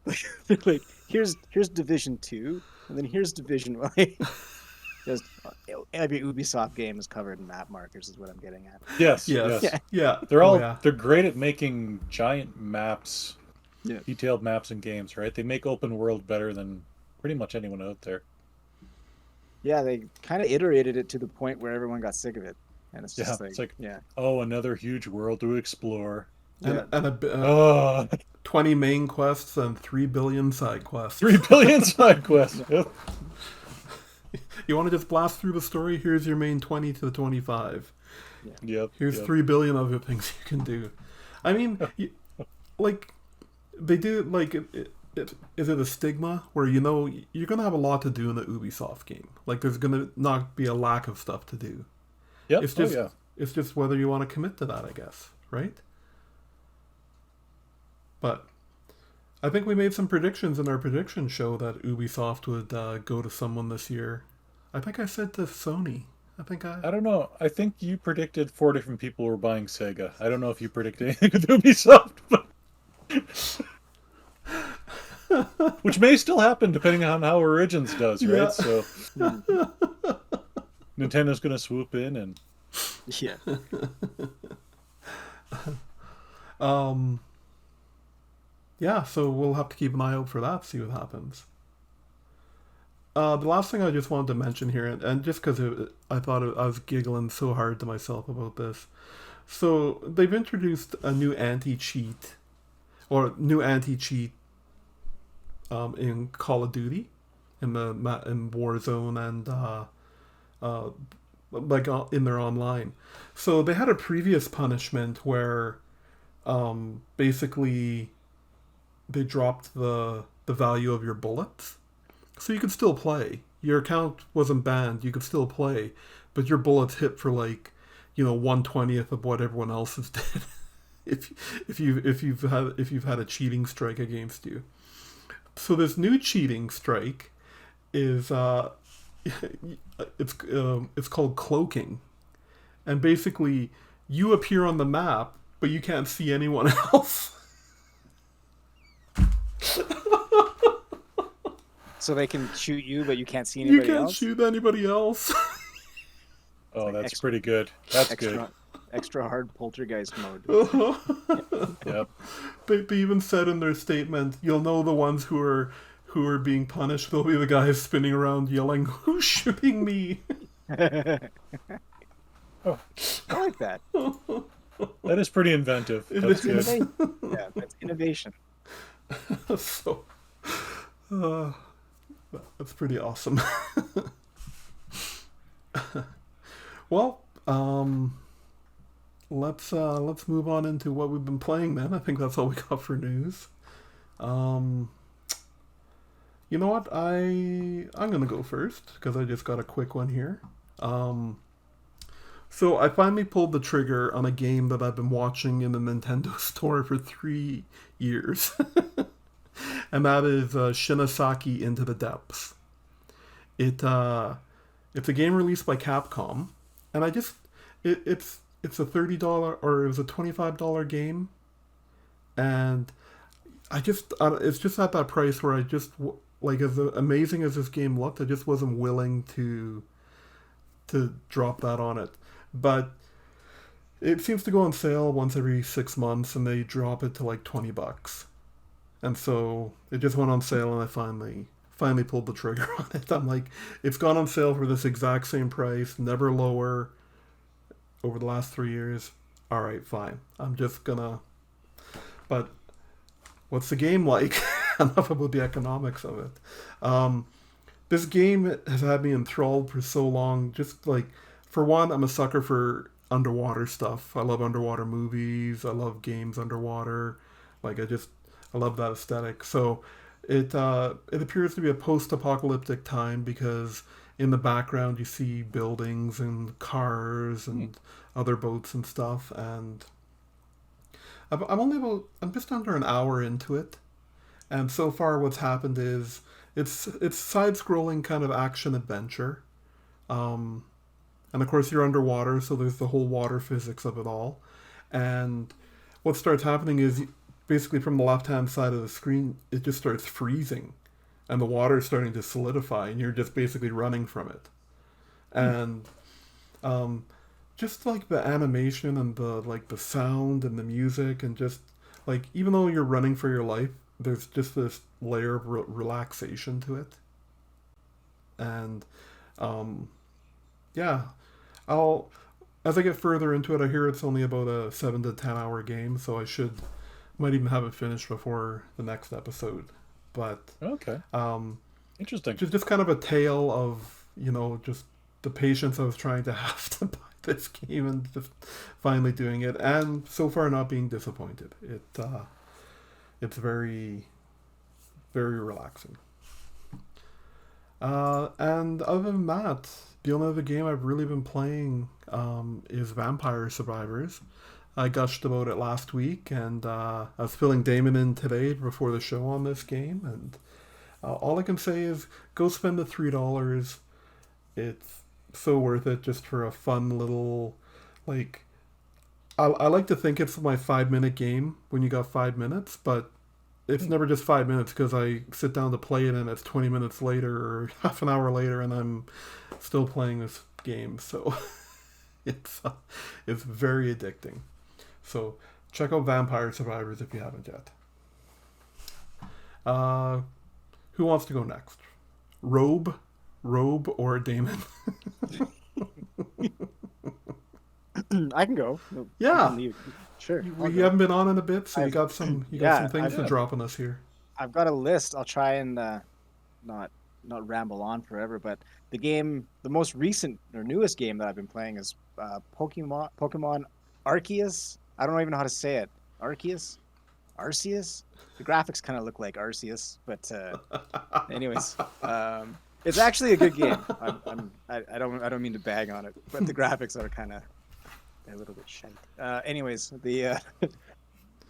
like here's Division 2, and then here's Division 1. Just every Ubisoft game is covered in map markers. Is what I'm getting at. Yes. Yeah. They're great at making giant maps, Yeah. detailed maps in games, right? They make open world better than pretty much anyone out there. Yeah, they kind of iterated it to the point where everyone got sick of it, and it's just oh, another huge world to explore. And 20 main quests and 3 billion side quests. 3 billion side quests. Yep. You want to just blast through the story? Here's your main 20 to 25. Yep. Here's 3 billion other things you can do. I mean, like they do like is it a stigma where you're going to have a lot to do in the Ubisoft game? Like there's going to not be a lack of stuff to do. Yep. It's just whether you want to commit to that, I guess, right? But I think we made some predictions in our prediction show that Ubisoft would go to someone this year. I think I said to Sony. I don't know. I think you predicted 4 different people were buying Sega. I don't know if you predicted anything with Ubisoft, but which may still happen depending on how Origins does, right? Yeah. So Nintendo's going to swoop in and yeah, so we'll have to keep an eye out for that, see what happens. The last thing I just wanted to mention here, and just because I thought I was giggling so hard to myself about this. So they've introduced a new anti-cheat in Call of Duty, in Warzone and like in their online. So they had a previous punishment where basically they dropped the value of your bullets, so you could still play. Your account wasn't banned, you could still play, but your bullets hit for 1/20th of what everyone else's did. if you've had a cheating strike against you. So this new cheating strike is it's called Cloaking, and basically you appear on the map, but you can't see anyone else. So they can shoot you, but you can't see anybody else? You can't shoot anybody else. Oh, that's pretty good. That's good. Extra hard poltergeist mode. Yep. They even said in their statement, you'll know the ones who are being punished. They'll be the guys spinning around yelling, "Who's shooting me?" I like that. That is pretty inventive. That's good. Yeah, that's innovation. So, that's pretty awesome. Well, let's move on into what we've been playing then. I think that's all we got for news. You know what? I'm gonna go first because I just got a quick one here. So I finally pulled the trigger on a game that I've been watching in the Nintendo store for 3 years. And that is Shimasaki Into the Depths. It's a game released by Capcom, and it's a $30 or it was a $25 game, and it's just at that price where I just as amazing as this game looked, I just wasn't willing to drop that on it. But it seems to go on sale once every 6 months, and they drop it to $20. And so it just went on sale, and I finally pulled the trigger on it. I'm like, it's gone on sale for this exact same price, never lower, over the last 3 years. All right, fine. I'm just gonna. But what's the game like? Enough about the economics of it. This game has had me enthralled for so long. Just for one, I'm a sucker for underwater stuff. I love underwater movies. I love games underwater. Like I love that aesthetic. So it appears to be a post-apocalyptic time because in the background you see buildings and cars and other boats and stuff. And I'm just under an hour into it, and so far what's happened is it's side-scrolling kind of action adventure. Um, and of course you're underwater, so there's the whole water physics of it all. And what starts happening is basically from the left-hand side of the screen, it just starts freezing, and the water is starting to solidify, and you're just basically running from it. And um, just like the animation and the sound and the music and just like even though you're running for your life, there's just this layer of relaxation to it. And um, yeah, I'll as I get further into it, I hear it's only about a 7 to 10 hour game, so I might even have it finished before the next episode. But Okay. um, Interesting. just kind of a tale of just the patience I was trying to have to buy this game and just finally doing it, and so far not being disappointed. It's very very relaxing. And other than that, the only other game I've really been playing is Vampire Survivors. I gushed about it last week, and I was filling Damon in today before the show on this game, and all I can say is go spend the $3. It's so worth it just for a fun little, like, I like to think it's my 5 minute game when you got 5 minutes, but it's never just 5 minutes because I sit down to play it and it's 20 minutes later or half an hour later and I'm still playing this game. So it's very addicting. So check out Vampire Survivors if you haven't yet. Who wants to go next? Robe, or Damon? I can go. No, Yeah. you can leave. Sure. I'll You go. haven't been on in a bit, so you I've- got some yeah, things to I've- drop on us here. I've got a list. I'll try and not ramble on forever. But the most recent or newest game that I've been playing is Pokemon Arceus. I don't even know how to say it. Arceus. The graphics kind of look like Arceus, but anyways, it's actually a good game. I don't mean to bag on it, but the graphics are kind of a little bit shite. Anyways, the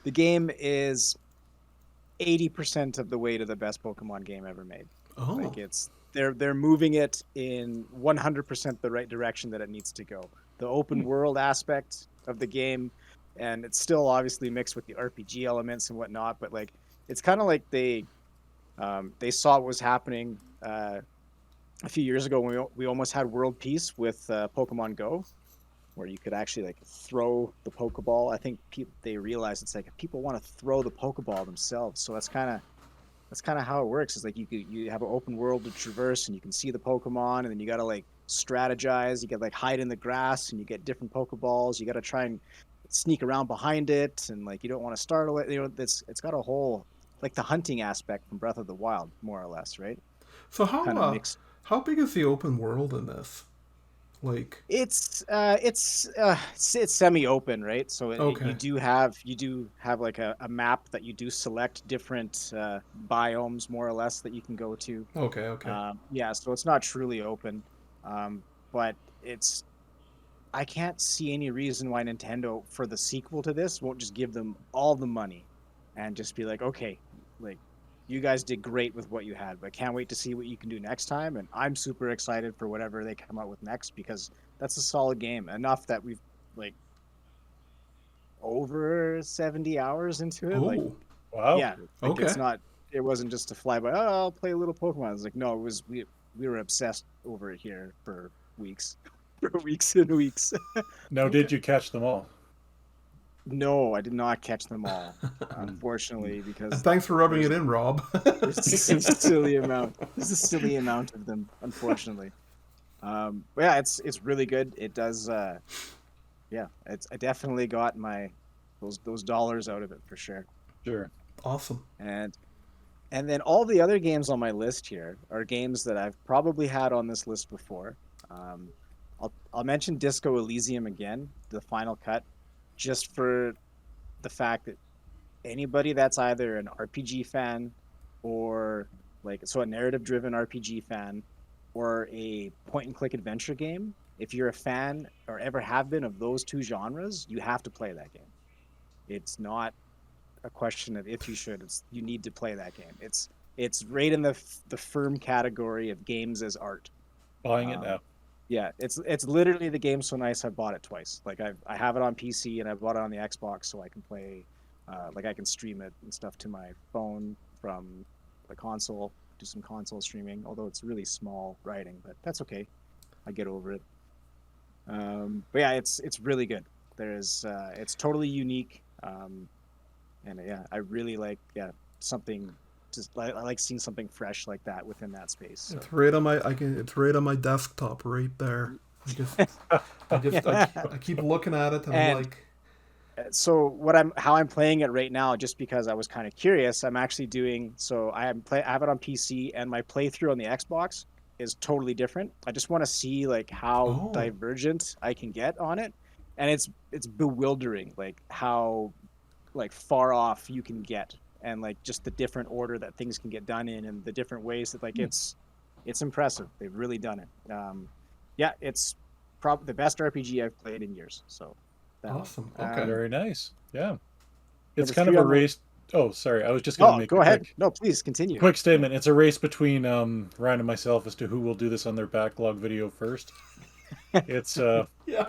the game is 80% of the way to the best Pokemon game ever made. Oh, Like they're moving it in 100% the right direction that it needs to go. The open world aspect of the game, and it's still obviously mixed with the RPG elements and whatnot, but like it's kind of like they saw what was happening a few years ago when we almost had world peace with Pokemon Go, where you could actually like throw the Pokeball. I think they realized it's like people want to throw the Pokeball themselves, so that's kind of how it works. It's like you have an open world to traverse, and you can see the Pokemon, and then you got to like strategize. You got like hide in the grass, and you get different Pokeballs. You got to try and sneak around behind it, and like you don't want to startle it. It's got a whole like the hunting aspect from Breath of the Wild, more or less, right? so Kind of mixed. how big is the open world in this? Like, It's semi-open, right? So Okay. you do have like a map that you do select different biomes, more or less, that you can go to. okay. Yeah, so it's not truly open, but I can't see any reason why Nintendo, for the sequel to this, won't just give them all the money and just be like, okay, like you guys did great with what you had, but can't wait to see what you can do next time. And I'm super excited for whatever they come out with next, because that's a solid game. Enough that we've like over 70 hours into it. Like, Oh, Wow. yeah, like Okay. it wasn't just a fly by, oh, I'll play a little Pokemon. It was like, no, it was, we were obsessed over it here for weeks, for weeks and weeks. Now, did you catch them all? No, I did not catch them all, unfortunately, and because thanks for rubbing it in, Rob. there's a silly amount. There's a silly amount of them, unfortunately. But yeah, it's really good. It does. Yeah, I definitely got those dollars out of it for sure. Sure. Awesome. And then all the other games on my list here are games that I've probably had on this list before. I'll mention Disco Elysium again, the final cut, just for the fact that anybody that's either an RPG fan or a narrative driven RPG fan or a point and click adventure game, if you're a fan or ever have been of those two genres, you have to play that game. It's not a question of if you should, it's you need to play that game. It's right in the firm category of games as art. Buying it now. Yeah, it's literally the game so nice I bought it twice. Like I have it on PC and I bought it on the Xbox so I can play, I can stream it and stuff to my phone from the console, do some console streaming. Although it's really small writing, but that's okay. I get over it. But yeah, it's really good. It's totally unique, and yeah, I really like something. I like seeing something fresh like that within that space. So. It's right on my It's right on my desktop right there. I keep looking at it and I'm like. So how I'm playing it right now, just because I was kind of curious, I'm actually doing so. I have it on PC, and my playthrough on the Xbox is totally different. I just want to see like how divergent I can get on it, and it's bewildering like how like far off you can get, and like just the different order that things can get done in, and the different ways that like it's impressive. They've really done it. Yeah, it's probably the best RPG I've played in years. So. Awesome. Okay. Very nice. Yeah. It's kind of a race. Oh, sorry. I was just going to make go ahead. No, please continue. Quick statement. It's a race between Ryan and myself as to who will do this on their backlog video first. It's yeah.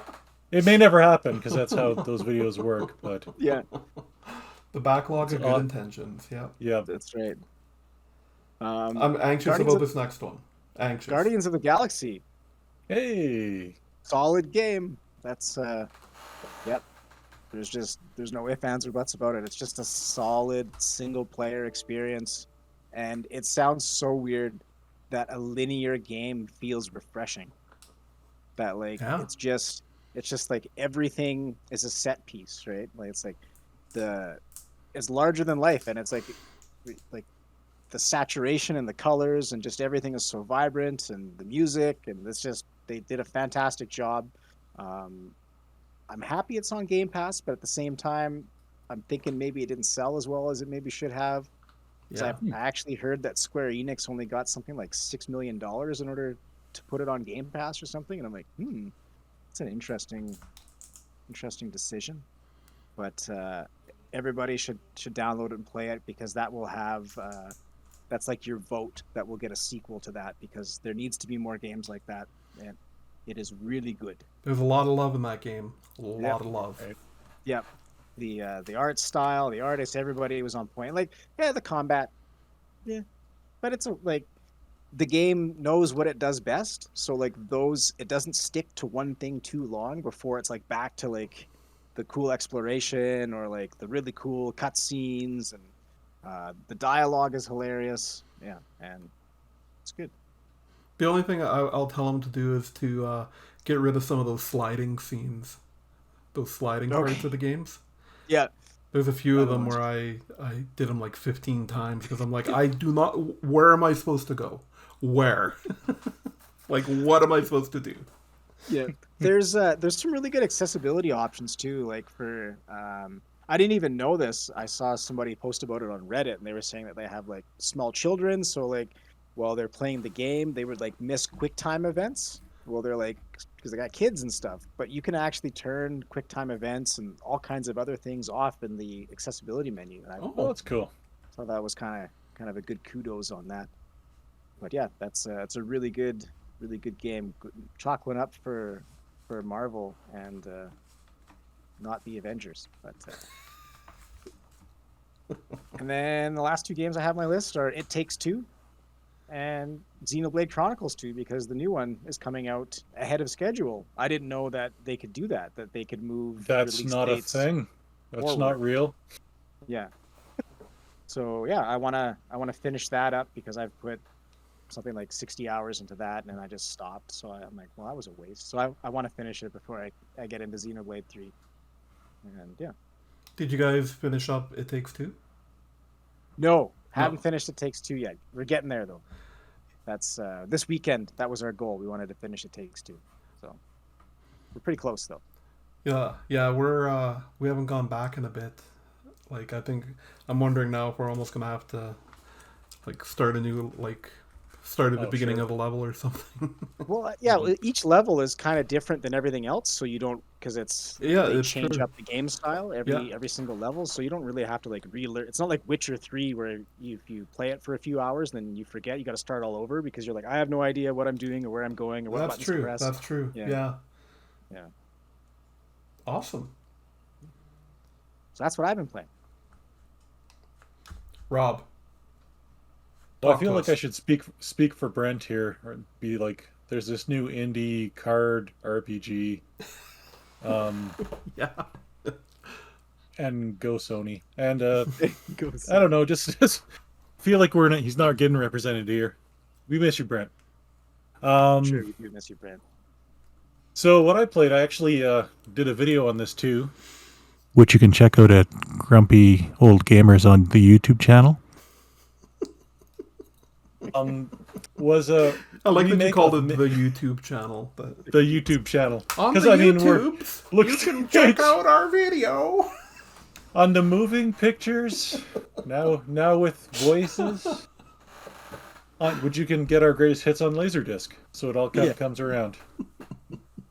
It may never happen because that's how those videos work, but yeah. The backlog of good intentions. Yeah. Yeah. That's right. I'm anxious about this next one. Anxious. Guardians of the Galaxy. Hey. Solid game. That's yep. There's no ifs, ands, or buts about it. It's just a solid single player experience. And it sounds so weird that a linear game feels refreshing. That it's just like everything is a set piece, right? Like it's like it's larger than life, and it's like the saturation and the colors and just everything is so vibrant, and the music, and it's just they did a fantastic job. I'm happy it's on Game Pass, but at the same time, I'm thinking maybe it didn't sell as well as it maybe should have. Yeah. I actually heard that Square Enix only got something like $6 million in order to put it on Game Pass or something, and I'm like, it's an interesting decision. But everybody should download it and play it, because that will have that's like your vote that will get a sequel to that, because there needs to be more games like that, and it is really good. There's a lot of love in that game. A lot of love. Right. Yep. The art style, the artist, everybody was on point. Like, yeah, the combat, yeah, but it's like the game knows what it does best. So like it doesn't stick to one thing too long before it's like back to like the cool exploration or like the really cool cutscenes, and the dialogue is hilarious. Yeah, and it's good. The only thing I'll tell them to do is to get rid of some of those sliding scenes, those sliding parts of the games. Yeah. There's a few of them where I did them like 15 times because I'm like, I do not. Where am I supposed to go? Where? Like, what am I supposed to do? Yeah. There's some really good accessibility options too. Like for I didn't even know this. I saw somebody post about it on Reddit, and they were saying that they have like small children, so like while they're playing the game, they would like miss QuickTime events. Well, they're like, because they got kids and stuff, but you can actually turn QuickTime events and all kinds of other things off in the accessibility menu. And that's cool. So that was kind of a good kudos on that. But yeah, it's a really good game. Chalk one up for Marvel and not the Avengers. But and then the last two games I have on my list are It Takes Two and Xenoblade Chronicles 2, because the new one is coming out ahead of schedule. I didn't know that they could do that they could move. That's not a thing. That's forward. Not real. Yeah. So yeah, I wanna finish that up, because I've put something like 60 hours into that, and then I just stopped. So I'm like, well, that was a waste. So I want to finish it before I get into Xenoblade 3. And yeah. Did you guys finish up It Takes Two? No. Haven't finished It Takes Two yet. We're getting there though. That's this weekend. That was our goal. We wanted to finish It Takes Two. So We're pretty close though. Yeah, we haven't gone back in a bit. Like I think I'm wondering now if we're almost gonna have to like start a new start at the beginning sure. of a level or something. Well, yeah, each level is kind of different than everything else, so you don't because Yeah, they it's change true. up the game style Yeah, every single level, so you don't really have to like relearn. It's not like Witcher 3 where if you play it for a few hours, then you forget, you got to start all over because you're like, I have no idea what I'm doing or where I'm going or what that's buttons to true. press. That's true. Yeah, Yeah, yeah. awesome. So that's what I've been playing. Rob, Well, I talk feel to like us. I should speak for Brent here, or be like, there's this new indie card RPG, um, Yeah. and go Sony, and Goes. I don't know, just feel like he's not getting represented here. We miss you, Brent. Sure, Um, we do miss you, Brent. so what I played, I actually did a video on this too, which you can check out at Grumpy Old Gamers on the YouTube channel. Um, was a I like that you remake called of it the YouTube channel. the YouTube channel On because the I mean YouTubes, look, you can check out our video. on the moving pictures now with voices. Which you can get our greatest hits on Laserdisc, so it all kind of comes around.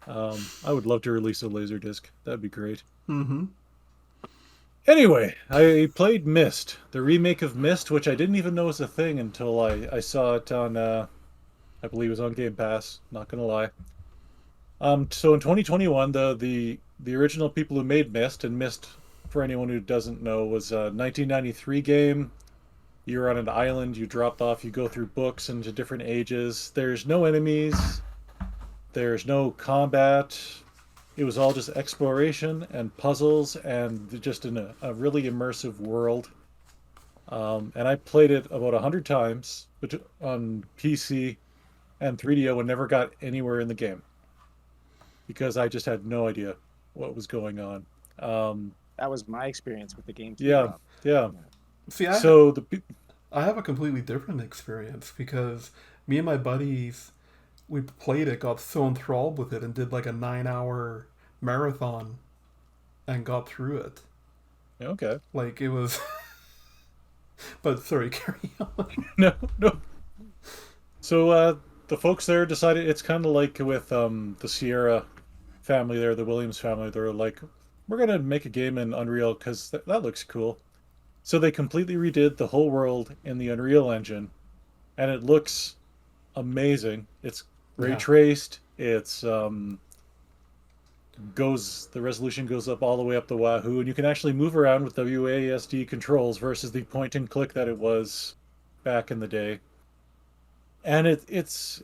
I would love to release a Laserdisc. That'd be great. Mm-hmm. Anyway, I played Myst, the remake of Myst, which I didn't even know was a thing until I saw it on, I believe it was on Game Pass, not gonna lie. So in 2021, the original people who made Myst, and Myst, for anyone who doesn't know, was a 1993 game. You're on an island, you dropped off, you go through books into different ages. There's no enemies, there's no combat. It was all just exploration and puzzles and just in a really immersive world. And I played it about 100 times on PC and 3DO and never got anywhere in the game because I just had no idea what was going on. That was my experience with the game too, Yeah, Rob. yeah. See, So I have a completely different experience because me and my buddies, we played it, got so enthralled with it, and did like a 9 hour marathon and got through it. okay. Like it was. But sorry, carry on. No. So the folks there decided it's kind of like with the Sierra family there, the Williams family. They're like, we're gonna make a game in Unreal because that looks cool. So they completely redid the whole world in the Unreal Engine, and it looks amazing. It's ray Yeah. traced. It's the resolution goes up all the way up the wahoo, and you can actually move around with WASD controls versus the point and click that it was back in the day. And it's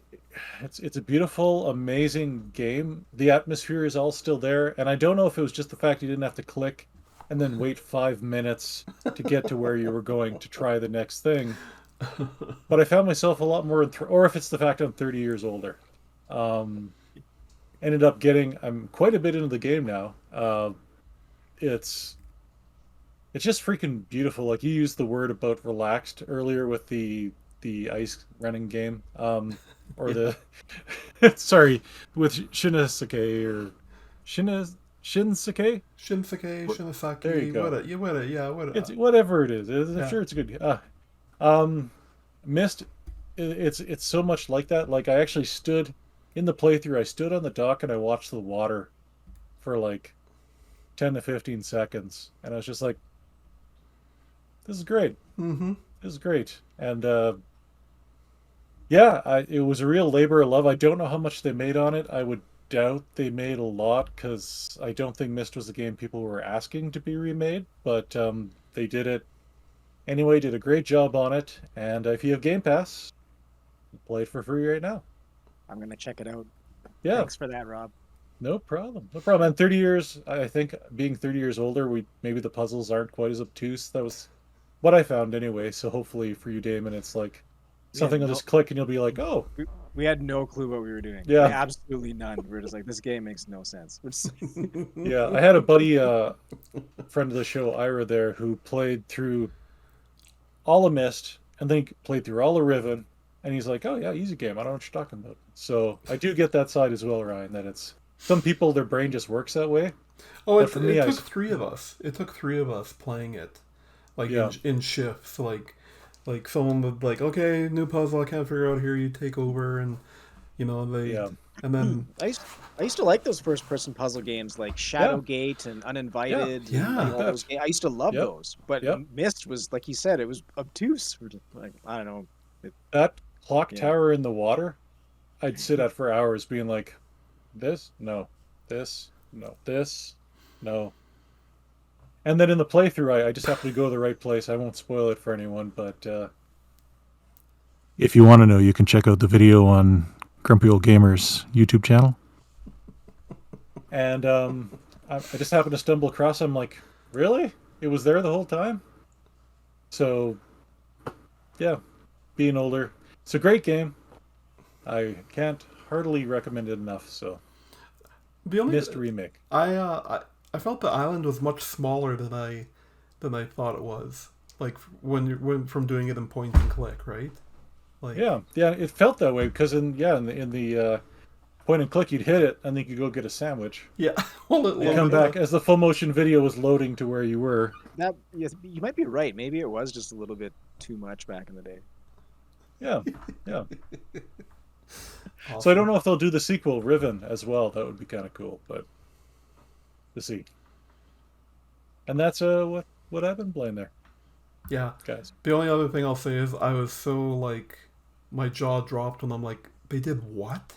a beautiful, amazing game. The atmosphere is all still there, and I don't know if it was just the fact you didn't have to click and then wait 5 minutes to get to where you were going to try the next thing. But I found myself a lot more, or if it's the fact I'm 30 years older. Ended up I'm quite a bit into the game now. It's just freaking beautiful. Like you used the word about relaxed earlier with the ice running game, or Yeah. the sorry, with Shimasaki or Shinsekai. Shinsekai, Shimasaki, There you go. what It's whatever it is. I'm Yeah. sure it's good. Myst, it's so much like that. Like I actually stood in the playthrough. I stood on the dock and I watched the water for like 10 to 15 seconds, and I was just like, "This is great. Mm-hmm. This is great." And yeah, it was a real labor of love. I don't know how much they made on it. I would doubt they made a lot because I don't think Myst was the game people were asking to be remade. But they did it anyway. Did a great job on it. And if you have Game Pass, play it for free right now. I'm gonna check it out. Yeah, Thanks for that, Rob. no problem. No problem. And 30 years, I think being 30 years older, maybe the puzzles aren't quite as obtuse. That was what I found anyway. So hopefully for you, Damon, it's like something will just click and you'll be like, oh, We had no clue what we were doing. Yeah. Like, absolutely none. We were just like, this game makes no sense. yeah. I had a buddy, friend of the show, Ira, there, who played through all of Myst and then he played through all of Riven. And he's like, oh, yeah, easy game. I don't know what you're talking about. So I do get that side as well, Ryan, that it's some people, their brain just works that way. Oh, But for me, it took three of us. It took three of us playing it, like Yeah. in shifts. Like someone would like, okay, new puzzle I can't figure out here. You take over, and they, Yeah. and then I used to like those first person puzzle games like Shadowgate and Uninvited. Yeah. And, like, all Like those I used to love Yep. those. But Yep. Myst was, like you said, it was obtuse. Like, I don't know. that clock Yeah. tower in the water, I'd sit at for hours being like, this, no, this, no, this, no. And then in the playthrough, I just happen to go to the right place. I won't spoil it for anyone, but if you want to know, you can check out the video on Grumpy Old Gamer's YouTube channel. And I just happened to stumble across it. I'm like, really? It was there the whole time? So, yeah, being older. It's a great game. I can't heartily recommend it enough. So, the only Myst Remake. I felt the island was much smaller than I thought it was. Like when you went from doing it in point and click, right? Like Yeah, it felt that way because in the point and click, you'd hit it and then you could go get a sandwich. yeah. Well, it You looked come back as the full motion video was loading to where you were. Yes, you might be right. Maybe it was just a little bit too much back in the day. Yeah. awesome. So I don't know if they'll do the sequel, Riven, as well. That would be kind of cool, but to see. And that's what I've been playing there, Yeah. guys. The only other thing I'll say is I was so like my jaw dropped when I'm like, they did what?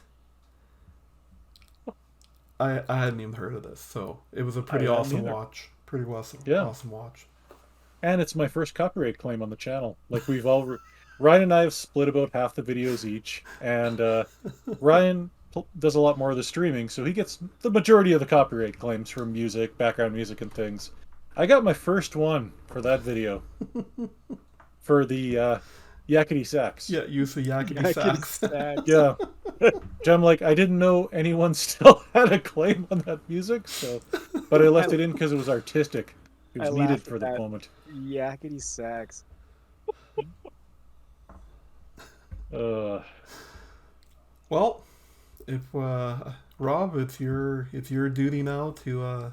I hadn't even heard of this, so it was a pretty I hadn't awesome either. watch. Pretty awesome. Yeah. Awesome watch. And it's my first copyright claim on the channel. Like Ryan and I have split about half the videos each, and Ryan does a lot more of the streaming, so he gets the majority of the copyright claims for music, background music, and things. I got my first one for that video for the yakety sax. Yeah, use the yakety sax. Yeah. I'm like, I didn't know anyone still had a claim on that music, so but I left it in because it was artistic. It was I needed laughed for at the that. moment. Yakety sax. Well, if Rob, it's your duty now to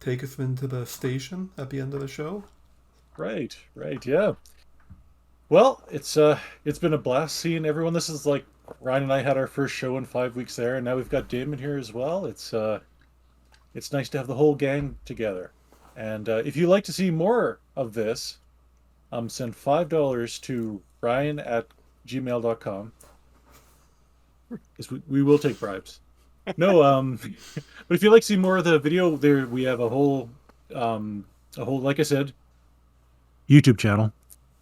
take us into the station at the end of the show. Right, yeah. Well, it's been a blast seeing everyone. This is like Ryan and I had our first show in 5 weeks there, and now we've got Damon here as well. It's nice to have the whole gang together. And if you'd like to see more of this, send $5 to Ryan@gmail.com. We will take bribes. No, but if you'd like to see more of the video, there we have a whole, like I said, YouTube channel,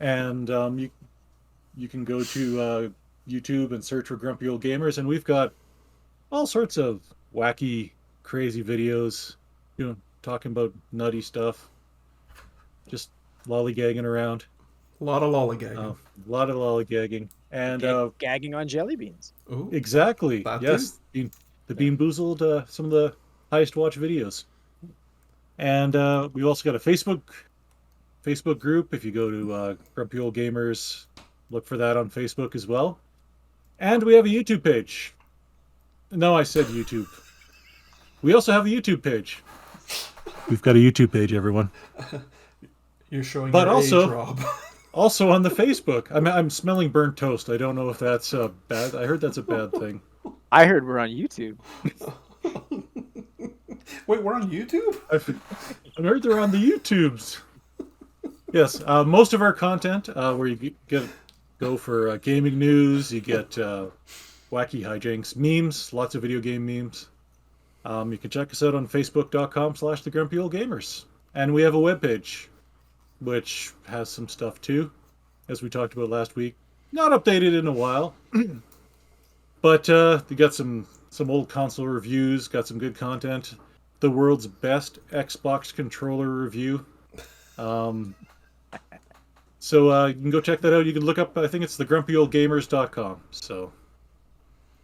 and you can go to YouTube and search for Grumpy Old Gamers, and we've got all sorts of wacky, crazy videos, talking about nutty stuff, just lollygagging around. A lot of lollygagging. A lot of lollygagging. And gagging on jelly beans. Ooh, exactly. that Yes. The Bean Boozled, some of the highest watch videos. And we've also got a Facebook group. If you go to Grumpy Old Gamers, look for that on Facebook as well. And we have a YouTube page. No, I said YouTube. We also have a YouTube page. We've got a YouTube page, everyone. You're showing But your also- age, Rob. Also on the Facebook. I'm smelling burnt toast. I don't know if that's bad. I heard that's a bad thing. I heard we're on YouTube. Wait, we're on YouTube? I heard they're on the YouTubes. Yes, most of our content, where you go for gaming news, you get wacky hijinks, memes, lots of video game memes. You can check us out on facebook.com/thegrumpyoldgamers. And we have a webpage, which has some stuff too, as we talked about last week. Not updated in a while. But we got some old console reviews, got some good content. The world's best Xbox controller review. So you can go check that out. You can look up, I think it's thegrumpyoldgamers.com. So,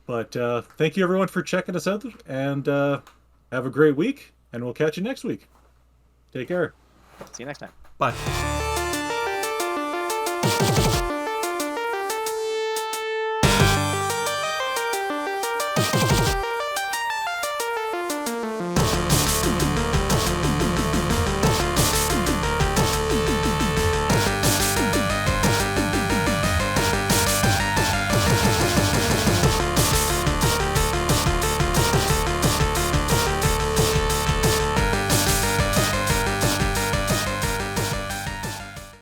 but thank you everyone for checking us out, and have a great week, and we'll catch you next week. Take care. See you next time. Bye.